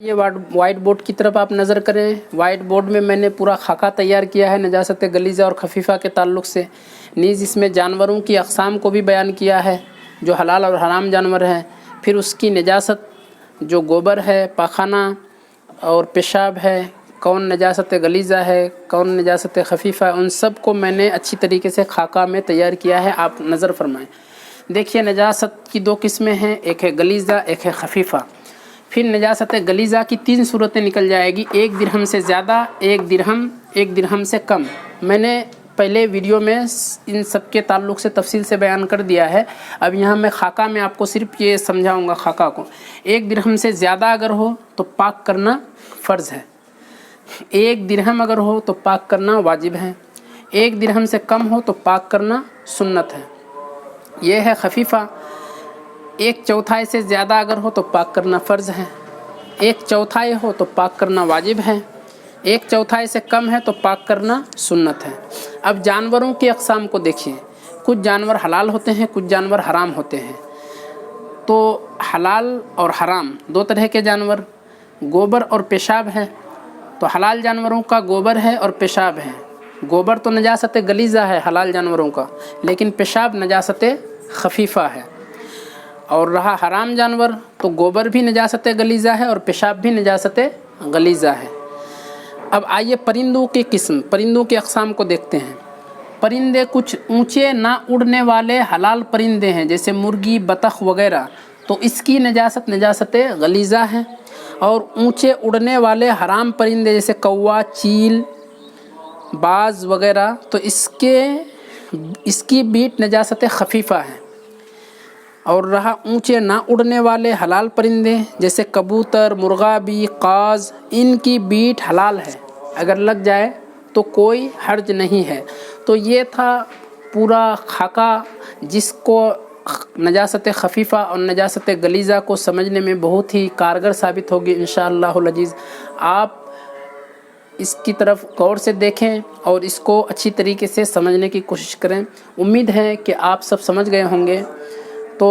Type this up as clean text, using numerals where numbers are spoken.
یہ white board کی طرف آپ نظر کریں۔ وائٹ بورڈ میں نے پورا خاکہ تیار کیا ہے نجاست غلیظہ اور خفیفہ کے تعلق سے۔ نیز اس میں جانوروں کی اقسام کو بھی بیان کیا ہے جو حلال اور حرام جانور ہیں، پھر اس کی نجاست جو گوبر ہے، پاخانہ اور پیشاب ہے، کون نجاست غلیظہ ہے، کون نجاست خفیفہ ہے، ان سب کو میں نے اچھی طریقے سے خاکہ میں تیار کیا ہے۔ آپ نظر فرمائیں۔ دیکھیے نجاست کی دو قسمیں ہیں، ایک ہے غلیظہ، ایک ہے خفیفہ۔ پھر نجاست غلیظہ کی 3 صورتیں نکل جائے گی، 1 درہم سے زیادہ، 1 درہم سے کم۔ میں نے پہلے ویڈیو میں ان سب کے تعلق سے تفصیل سے بیان کر دیا ہے۔ اب یہاں میں خاکہ میں آپ کو صرف یہ سمجھاؤں گا خاکہ کو۔ 1 درہم سے زیادہ اگر ہو تو پاک کرنا فرض ہے، 1 درہم اگر ہو تو پاک کرنا واجب ہے، 1 درہم سے کم ہو تو پاک کرنا سنت ہے۔ یہ ہے خفیفہ۔ 1/4 سے زیادہ اگر ہو تو پاک کرنا فرض ہے، 1/4 ہو تو پاک کرنا واجب ہے، 1/4 سے کم ہے تو پاک کرنا سنت ہے۔ اب جانوروں کی اقسام کو دیکھیے، کچھ جانور حلال ہوتے ہیں، کچھ جانور حرام ہوتے ہیں۔ تو حلال اور حرام 2 طرح کے جانور، گوبر اور پیشاب ہے۔ تو حلال جانوروں کا گوبر ہے اور پیشاب ہے۔ گوبر تو نجاست غلیظہ ہے حلال جانوروں کا، لیکن پیشاب نجاست خفیفہ ہے۔ اور رہا حرام جانور تو گوبر بھی نجاست غلیظہ ہے اور پیشاب بھی نجاست غلیظہ ہے۔ اب آئیے پرندوں کی قسم، پرندوں کی اقسام کو دیکھتے ہیں۔ پرندے کچھ اونچے نہ اڑنے والے حلال پرندے ہیں جیسے مرغی، بطخ وغیرہ، تو اس کی نجاست غلیظہ ہے۔ اور اونچے اڑنے والے حرام پرندے جیسے کوا، چیل، باز وغیرہ، تو اس کی بیٹ نجاست خفیفہ ہے۔ اور رہا اونچے نہ اڑنے والے حلال پرندے جیسے کبوتر، مرغابی، قاز، ان کی بیٹ حلال ہے، اگر لگ جائے تو کوئی حرج نہیں ہے۔ تو یہ تھا پورا خاکہ، جس کو نجاست خفیفہ اور نجاست غلیظہ کو سمجھنے میں بہت ہی کارگر ثابت ہوگی انشاءاللہ العزیز۔ آپ اس کی طرف غور سے دیکھیں اور اس کو اچھی طریقے سے سمجھنے کی کوشش کریں۔ امید ہے کہ آپ سب سمجھ گئے ہوں گے۔ تو